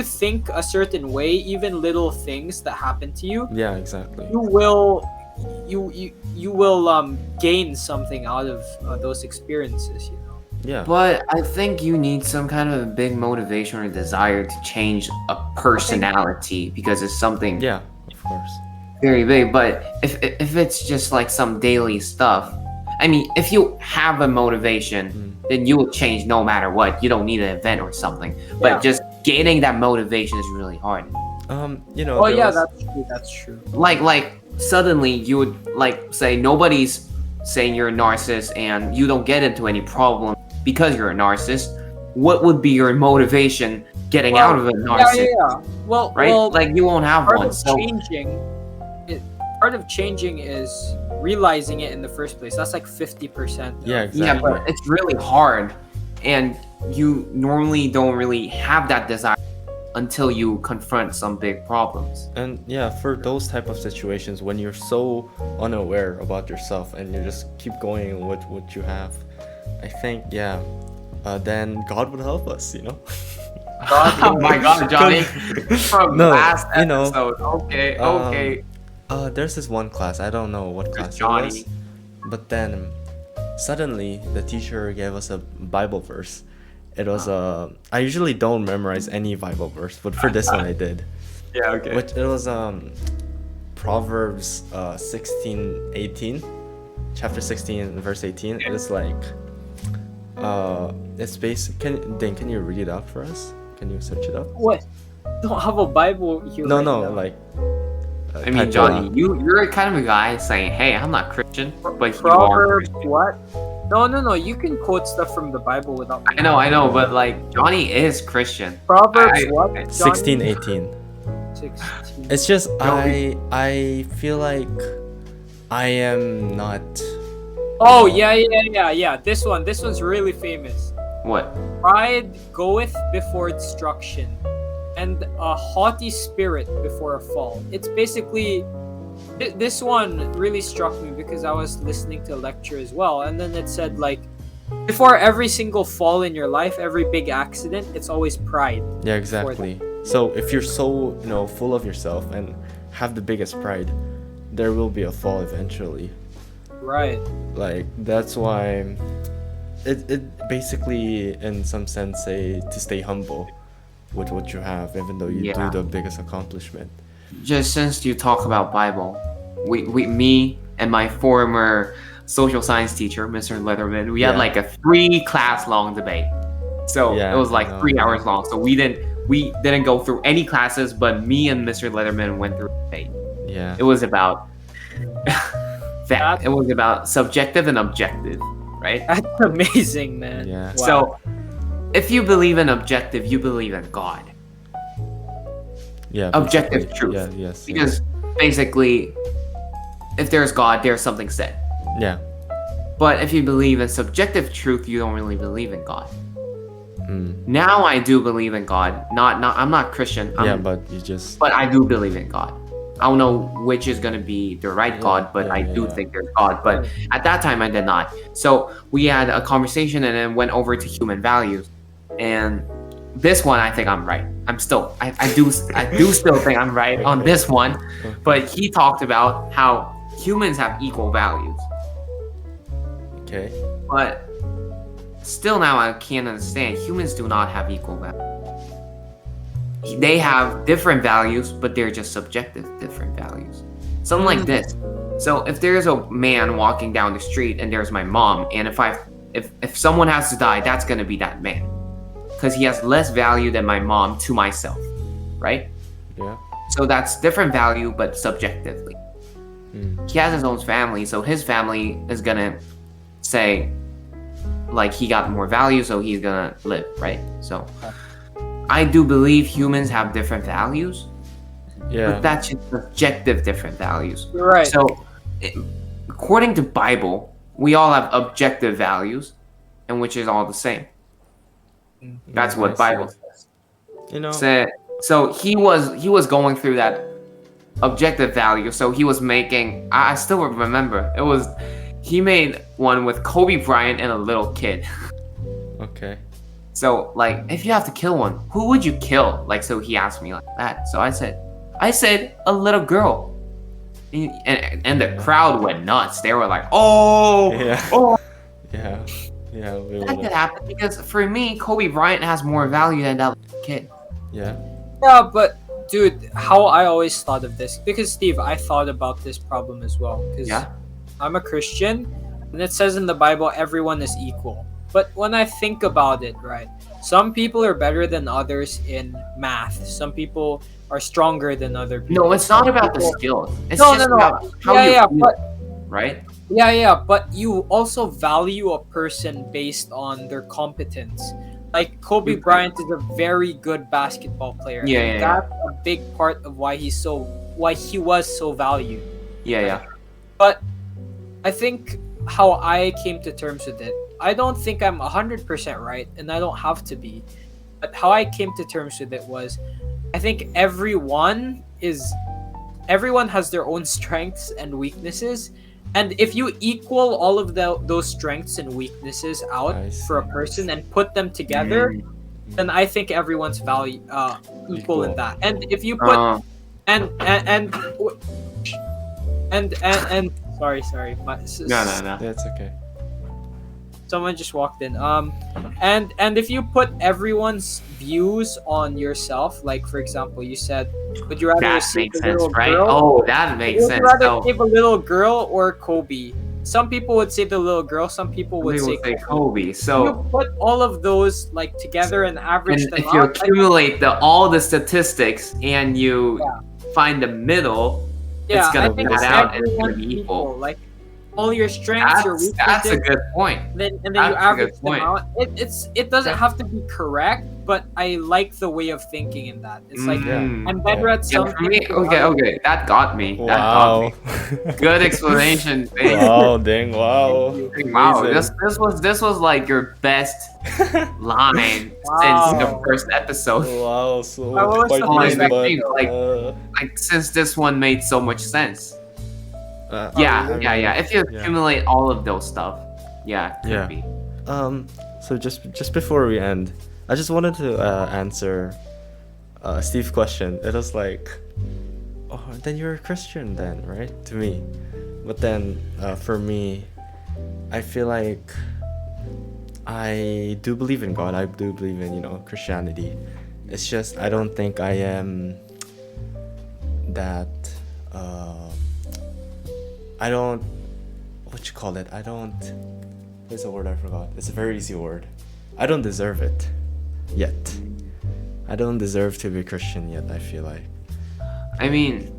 [SPEAKER 3] think a certain way, even little things that happen to you,
[SPEAKER 2] Yeah, exactly.
[SPEAKER 3] you will gain something out of those experiences.
[SPEAKER 2] Yeah.
[SPEAKER 1] But I think you need some kind of a big motivation or desire to change a personality because it's something
[SPEAKER 2] Yeah, of course.
[SPEAKER 1] very big. But if it's just like some daily stuff, I mean, if you have a motivation, then you will change no matter what. You don't need an event or something. But
[SPEAKER 3] Yeah.
[SPEAKER 1] just gaining that motivation is really hard.
[SPEAKER 3] Oh
[SPEAKER 2] there
[SPEAKER 3] yeah,
[SPEAKER 2] was-
[SPEAKER 3] that's true. That's true.
[SPEAKER 1] Like suddenly you would like say nobody's saying you're a narcissist and you don't get into any problem because you're a narcissist. What would be your motivation getting out of a narcissist?
[SPEAKER 3] Yeah. Well,
[SPEAKER 1] Right?
[SPEAKER 3] well,
[SPEAKER 1] Like you won't have
[SPEAKER 3] part
[SPEAKER 1] one.
[SPEAKER 3] of
[SPEAKER 1] So
[SPEAKER 3] changing is realizing it in the first place. That's like 50%.
[SPEAKER 2] Yeah,
[SPEAKER 1] yeah,
[SPEAKER 2] exactly.
[SPEAKER 1] but it's really hard, and you normally don't really have that desire until you confront some big problems.
[SPEAKER 2] And yeah, for those type of situations when you're so unaware about yourself and you just keep going with what you have, I think then God would help us,
[SPEAKER 1] Oh my God, Johnny! From
[SPEAKER 2] No,
[SPEAKER 1] last
[SPEAKER 2] you know,
[SPEAKER 1] episode. Okay, okay.
[SPEAKER 2] There's this one class, I don't know what class it
[SPEAKER 1] Johnny.
[SPEAKER 2] was, but then suddenly the teacher gave us a Bible verse. It was I usually don't memorize any Bible verse, but for this one I did.
[SPEAKER 1] Yeah, okay.
[SPEAKER 2] Which it was Proverbs 16:18, chapter 16 verse 18. It's like it's basic. Can you read it out for us? Can you search it up?
[SPEAKER 3] What? Don't have a Bible here.
[SPEAKER 2] No,
[SPEAKER 3] right
[SPEAKER 2] no,
[SPEAKER 3] now.
[SPEAKER 2] like
[SPEAKER 1] I mean, Johnny, you're kind of a guy saying, "Hey, I'm not Christian," but you are.
[SPEAKER 3] Proverbs
[SPEAKER 1] Christian.
[SPEAKER 3] what? No. You can quote stuff from the Bible without.
[SPEAKER 1] I know, but like Johnny is Christian.
[SPEAKER 3] Proverbs
[SPEAKER 1] I-
[SPEAKER 3] what? Johnny?
[SPEAKER 2] 16:18.
[SPEAKER 3] 16.
[SPEAKER 2] It's just
[SPEAKER 1] No.
[SPEAKER 2] I feel like I am not.
[SPEAKER 3] Oh yeah. This one's really famous.
[SPEAKER 1] What?
[SPEAKER 3] Pride goeth before destruction, and a haughty spirit before a fall. It's basically this one really struck me because I was listening to a lecture as well, and then it said like before every single fall in your life, every big accident, it's always pride.
[SPEAKER 2] Yeah, exactly. So if you're so full of yourself and have the biggest pride, there will be a fall eventually.
[SPEAKER 3] Right.
[SPEAKER 2] Like that's why it basically in some sense say to stay humble with what you have, even though you
[SPEAKER 1] Yeah.
[SPEAKER 2] do the biggest accomplishment.
[SPEAKER 1] Just since you talk about Bible, me and my former social science teacher, Mr. Leatherman, we had
[SPEAKER 2] Yeah.
[SPEAKER 1] like a 3-class long debate. So
[SPEAKER 2] Yeah,
[SPEAKER 1] it was like
[SPEAKER 2] I know.
[SPEAKER 1] 3 hours long. So we didn't go through any classes, but me and Mr. Leatherman went through a debate.
[SPEAKER 2] Yeah.
[SPEAKER 1] It was about
[SPEAKER 3] That-
[SPEAKER 1] it was about subjective and objective, right?
[SPEAKER 3] That's amazing, man.
[SPEAKER 2] Yeah.
[SPEAKER 3] Wow.
[SPEAKER 1] So if you believe in objective, you believe in God.
[SPEAKER 2] Yeah.
[SPEAKER 1] Objective
[SPEAKER 2] basically.
[SPEAKER 1] truth.
[SPEAKER 2] Yeah. Yes.
[SPEAKER 1] Because basically if there's God, there's something said.
[SPEAKER 2] Yeah.
[SPEAKER 1] But if you believe in subjective truth, you don't really believe in God.
[SPEAKER 2] Mm.
[SPEAKER 1] Now I do believe in God. I'm not Christian.
[SPEAKER 2] But you just.
[SPEAKER 1] But I do believe in God. I don't know which is gonna be the right God, but I do think there's God. But at that time, I did not. So we had a conversation and then went over to human values. And this one, I think I'm right. I do still think I'm right on this one. But he talked about how humans have equal values.
[SPEAKER 2] Okay.
[SPEAKER 1] But still now I can't understand. Humans do not have equal values. They have different values, but they're just subjective different values. Something like this. So if there's a man walking down the street and there's my mom, and if someone has to die, that's gonna be that man. Because he has less value than my mom to myself. Right?
[SPEAKER 2] Yeah.
[SPEAKER 1] So that's different value, but subjectively. He has his own family, so his family is gonna say, like, he got more value, so he's gonna live, right? So I do believe humans have different values, but that's just subjective different values.
[SPEAKER 3] Right.
[SPEAKER 1] So according to Bible, we all have objective values, and which is all the same. That's what Bible says.
[SPEAKER 2] You know.
[SPEAKER 1] So he was going through that objective value. So he was making. I still remember. He made one with Kobe Bryant and a little kid.
[SPEAKER 2] Okay.
[SPEAKER 1] So, like, if you have to kill one, who would you kill? Like, so he asked me like that. So I said a little girl. And the crowd went nuts. They were like, oh.
[SPEAKER 2] Yeah.
[SPEAKER 1] That could happen because for me, Kobe Bryant has more value than that little kid.
[SPEAKER 2] Yeah.
[SPEAKER 3] Yeah, but dude, how I always thought of this, because Steve, I thought about this problem as well. Because I'm a Christian, and it says in the Bible, everyone is equal. But when I think about it, right, some people are better than others in math. Some people are stronger than other people.
[SPEAKER 1] No, it's not about the skills. It's about how you feel, right?
[SPEAKER 3] Yeah, but you also value a person based on their competence. Like Kobe Bryant is a very good basketball player. That's a big part of why he was so valued.
[SPEAKER 1] Yeah.
[SPEAKER 3] But I think how I came to terms with it, I don't think I'm 100% right, and I don't have to be. But how I came to terms with it was, I think everyone has their own strengths and weaknesses, and if you equal all of those strengths and weaknesses out for a person and put them together, then I think everyone's value equal in that. And if you put and sorry,
[SPEAKER 1] no,
[SPEAKER 2] that's okay.
[SPEAKER 3] Someone just walked in. And if you put everyone's views on yourself, like for example, you said, would you rather save a little girl?
[SPEAKER 1] Oh, that makes sense.
[SPEAKER 3] Would you rather save a little girl or Kobe? Some people would say the little girl. Some people would say
[SPEAKER 1] Kobe. So
[SPEAKER 3] you put all of those like together and average them
[SPEAKER 1] out. If you accumulate all the statistics and you find the middle, it's gonna be out and it's gonna be equal.
[SPEAKER 3] Like all your strengths, your weaknesses.
[SPEAKER 1] That's a good point.
[SPEAKER 3] And then you average them out. It doesn't have to be correct, but I like the way of thinking in that. It's like I'm better at something.
[SPEAKER 1] Okay, that got me.
[SPEAKER 2] Wow.
[SPEAKER 1] Good explanation.
[SPEAKER 2] Wow, dang, wow.
[SPEAKER 1] Wow, this was like your best line since the first episode.
[SPEAKER 2] Wow, so
[SPEAKER 1] like since this one made so much sense. If you accumulate all of those stuff, could be.
[SPEAKER 2] So just before we end, I just wanted to answer Steve's question. It was like, oh, then you're a Christian then, right? To me. But then for me, I feel like I do believe in God. I do believe in, Christianity. It's just I don't think I am that I don't, what's the word I forgot? It's a very easy word. I don't deserve it yet. I don't deserve to be Christian yet, I feel like.
[SPEAKER 1] I mean,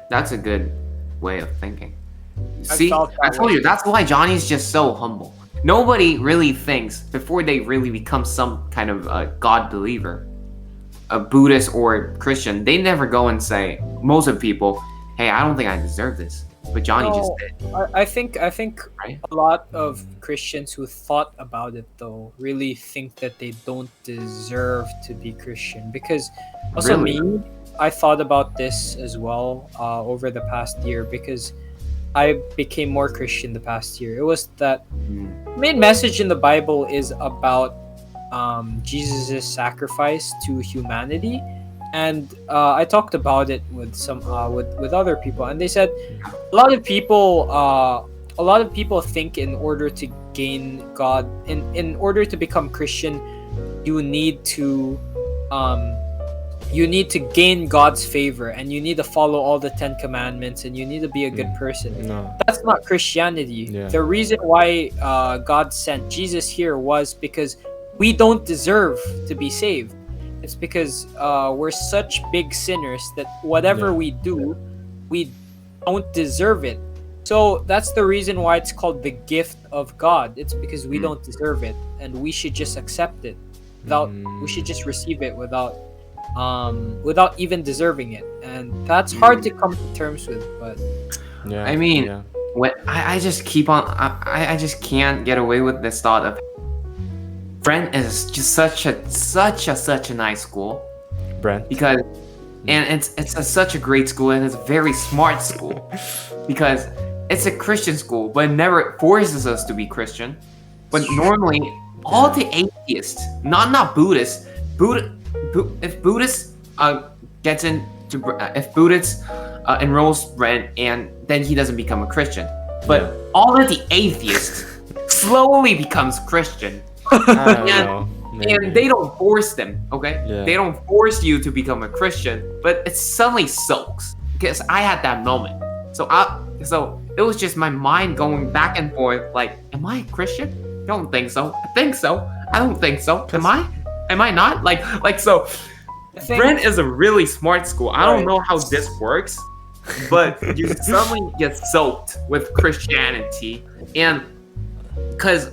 [SPEAKER 1] that's a good way of thinking. See, I told you, that's why Johnny's just so humble. Nobody really thinks, before they really become some kind of God believer, a Buddhist or Christian, they never go and say, most of people, hey, I don't think I deserve this. but Johnny just
[SPEAKER 3] No,
[SPEAKER 1] did,
[SPEAKER 3] I think
[SPEAKER 1] right?
[SPEAKER 3] a lot of Christians who thought about it though really think that they don't deserve to be Christian, because also
[SPEAKER 1] Really?
[SPEAKER 3] me, I thought about this as well over the past year, because I became more Christian the past year. It was that main message in the Bible is about Jesus' sacrifice to humanity, and I talked about it with some with other people, and they said a lot of people think in order to gain God, in order to become Christian, you need to gain God's favor, and you need to follow all the 10 commandments, and you need to be a good person.
[SPEAKER 2] No.
[SPEAKER 3] That's not Christianity.
[SPEAKER 2] Yeah.
[SPEAKER 3] The reason why God sent Jesus here was because we don't deserve to be saved. It's because we're such big sinners that whatever we do, we don't deserve it. So that's the reason why it's called the gift of God. It's because we don't deserve it, and we should just accept it. We should just receive it without even deserving it, and that's hard to come to terms with. But
[SPEAKER 2] Yeah.
[SPEAKER 1] I mean,
[SPEAKER 2] yeah.
[SPEAKER 1] when I just keep on, I just can't get away with this thought of Brent is just such a nice school,
[SPEAKER 2] Brent.
[SPEAKER 1] because and it's such a great school, and it's a very smart school because it's a Christian school, but it never forces us to be Christian. But normally, all the atheists, not Buddhists, if Buddhist if Buddhist enrolls Brent, and then he doesn't become a Christian, but all of the atheists slowly becomes Christian.
[SPEAKER 2] I don't
[SPEAKER 1] and,
[SPEAKER 2] know.
[SPEAKER 1] and they don't force them, okay?
[SPEAKER 2] Yeah.
[SPEAKER 1] They don't force you to become a Christian, but it suddenly soaks. Because I had that moment. So it was just my mind going back and forth, like, am I a Christian? I don't think so. I think so. I don't think so. Am I? Am I not? Like so Brent is a really smart school. I don't know how this works, but you suddenly get soaked with Christianity, and because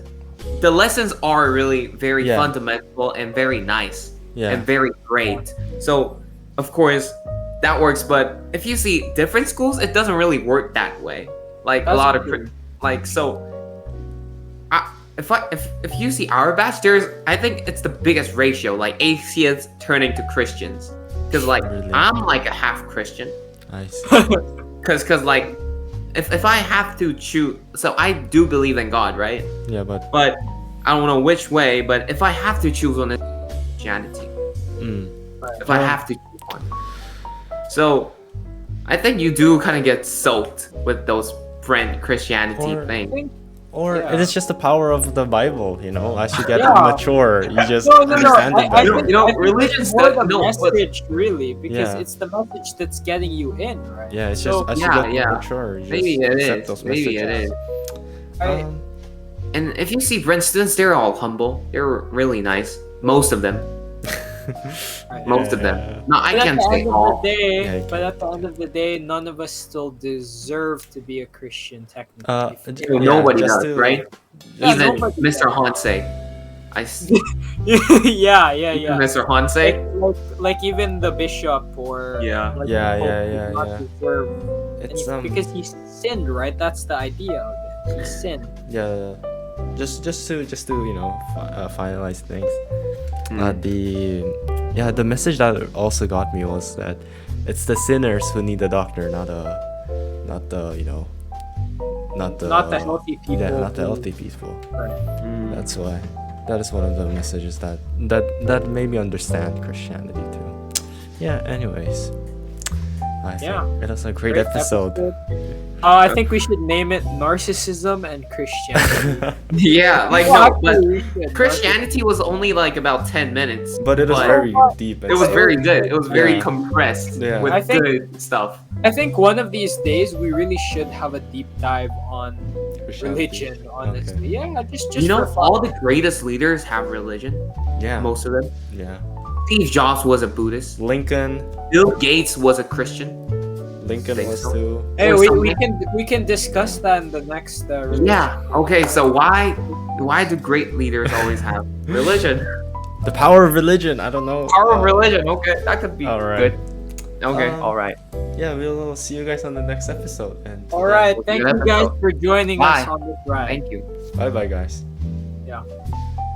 [SPEAKER 1] the lessons are really very fundamental and very nice and very great. So, of course, that works. But if you see different schools, it doesn't really work that way. Like
[SPEAKER 3] That's
[SPEAKER 1] a lot of
[SPEAKER 3] true.
[SPEAKER 1] if you see our batch, I think it's the biggest ratio, like atheists turning to Christians. Because like
[SPEAKER 2] Really?
[SPEAKER 1] I'm like a half Christian.
[SPEAKER 2] I see.
[SPEAKER 1] Cause like if I have to choose, so I do believe in God, right?
[SPEAKER 2] Yeah, but
[SPEAKER 1] But I don't know which way, but if I have to choose one, it's Christianity. If I have to choose one. So I think you do kind of get soaked with those friend Christianity
[SPEAKER 2] Or-
[SPEAKER 1] things.
[SPEAKER 2] or
[SPEAKER 3] Yeah.
[SPEAKER 2] it is just the power of the Bible, you know. As you get
[SPEAKER 3] Yeah.
[SPEAKER 2] mature, you just
[SPEAKER 3] No.
[SPEAKER 2] understand it
[SPEAKER 3] I
[SPEAKER 2] better.
[SPEAKER 3] think,
[SPEAKER 1] You know,
[SPEAKER 3] I think
[SPEAKER 1] religion's
[SPEAKER 3] it's more
[SPEAKER 1] the-
[SPEAKER 3] the
[SPEAKER 1] no, but-
[SPEAKER 3] message, really, because
[SPEAKER 2] Yeah.
[SPEAKER 3] it's the message that's getting you in, right?
[SPEAKER 2] Yeah, it's
[SPEAKER 3] So,
[SPEAKER 2] just as you
[SPEAKER 1] Yeah,
[SPEAKER 2] get
[SPEAKER 1] yeah.
[SPEAKER 2] mature, you
[SPEAKER 1] Maybe
[SPEAKER 2] just
[SPEAKER 1] it
[SPEAKER 2] accept
[SPEAKER 1] is.
[SPEAKER 2] those
[SPEAKER 1] Maybe it
[SPEAKER 2] messages.
[SPEAKER 1] is.
[SPEAKER 3] I-
[SPEAKER 1] And if you see Brent students, they're all humble. They're really nice. Most of them. Most of them. No, I
[SPEAKER 3] But at
[SPEAKER 1] can't
[SPEAKER 3] the
[SPEAKER 1] say
[SPEAKER 3] end of
[SPEAKER 1] all.
[SPEAKER 3] the day,
[SPEAKER 2] Yeah, you
[SPEAKER 3] but at the end of the day, none of us still deserve to be a Christian, technically.
[SPEAKER 2] Yeah,
[SPEAKER 1] Nobody
[SPEAKER 2] just
[SPEAKER 1] does,
[SPEAKER 2] to-
[SPEAKER 1] right?
[SPEAKER 3] Yeah,
[SPEAKER 1] Even
[SPEAKER 3] nobody
[SPEAKER 1] Mr.
[SPEAKER 3] does.
[SPEAKER 1] Hanse.
[SPEAKER 3] yeah.
[SPEAKER 1] Even Mr. Hanse.
[SPEAKER 3] Like even the bishop or
[SPEAKER 1] Yeah.
[SPEAKER 3] like
[SPEAKER 2] Yeah,
[SPEAKER 3] the Pope
[SPEAKER 2] yeah,
[SPEAKER 3] did
[SPEAKER 2] yeah,
[SPEAKER 3] not
[SPEAKER 2] yeah.
[SPEAKER 3] deserve
[SPEAKER 2] It's
[SPEAKER 3] any- because he sinned, right? That's the idea of it. He sinned.
[SPEAKER 2] yeah, just to you know finalize things.
[SPEAKER 1] Mm.
[SPEAKER 2] The message that also got me was that it's the sinners who need the doctor, not the
[SPEAKER 3] Not the healthy people.
[SPEAKER 2] Yeah, not the
[SPEAKER 3] who-
[SPEAKER 2] healthy people.
[SPEAKER 3] Right.
[SPEAKER 1] Mm.
[SPEAKER 2] That's why. That is one of the messages that made me understand Christianity too. Yeah. Anyways, I think it was a great episode.
[SPEAKER 3] I think we should name it Narcissism and Christianity.
[SPEAKER 1] Yeah, like
[SPEAKER 3] Well,
[SPEAKER 1] no, but
[SPEAKER 3] actually, we should.
[SPEAKER 1] Christianity was only like about 10 minutes.
[SPEAKER 2] But it was
[SPEAKER 1] But-
[SPEAKER 2] very deep. And
[SPEAKER 1] It was
[SPEAKER 2] stuff.
[SPEAKER 1] very good. It was very
[SPEAKER 2] Yeah.
[SPEAKER 1] compressed
[SPEAKER 2] Yeah.
[SPEAKER 1] with
[SPEAKER 3] I think-
[SPEAKER 1] good stuff.
[SPEAKER 3] I think one of these days we really should have a deep dive on
[SPEAKER 2] Christianity.
[SPEAKER 3] religion. Honestly, yeah, just
[SPEAKER 1] You know,
[SPEAKER 3] for fun.
[SPEAKER 1] all the greatest leaders have religion.
[SPEAKER 2] Yeah.
[SPEAKER 1] Most of them.
[SPEAKER 2] Yeah.
[SPEAKER 1] Steve Jobs was a Buddhist.
[SPEAKER 2] Lincoln
[SPEAKER 1] Bill Gates was a Christian.
[SPEAKER 2] Lincoln
[SPEAKER 1] Think
[SPEAKER 2] was
[SPEAKER 1] so.
[SPEAKER 2] too.
[SPEAKER 3] Hey,
[SPEAKER 1] or
[SPEAKER 3] we
[SPEAKER 1] something.
[SPEAKER 3] can discuss that in the next. Religion.
[SPEAKER 1] Yeah. Okay. So why do great leaders always have religion?
[SPEAKER 2] The power of religion. I don't know.
[SPEAKER 1] Power of religion. Okay, that could be
[SPEAKER 2] All right.
[SPEAKER 1] good. Okay.
[SPEAKER 2] Um,
[SPEAKER 1] All right.
[SPEAKER 2] Yeah, we'll see you guys on the next episode. And
[SPEAKER 3] All right.
[SPEAKER 1] We'll see
[SPEAKER 3] Thank
[SPEAKER 1] you
[SPEAKER 3] you guys
[SPEAKER 1] episode.
[SPEAKER 3] for joining
[SPEAKER 1] Bye.
[SPEAKER 3] us on this ride.
[SPEAKER 1] Thank you.
[SPEAKER 2] bye bye, guys.
[SPEAKER 3] Yeah.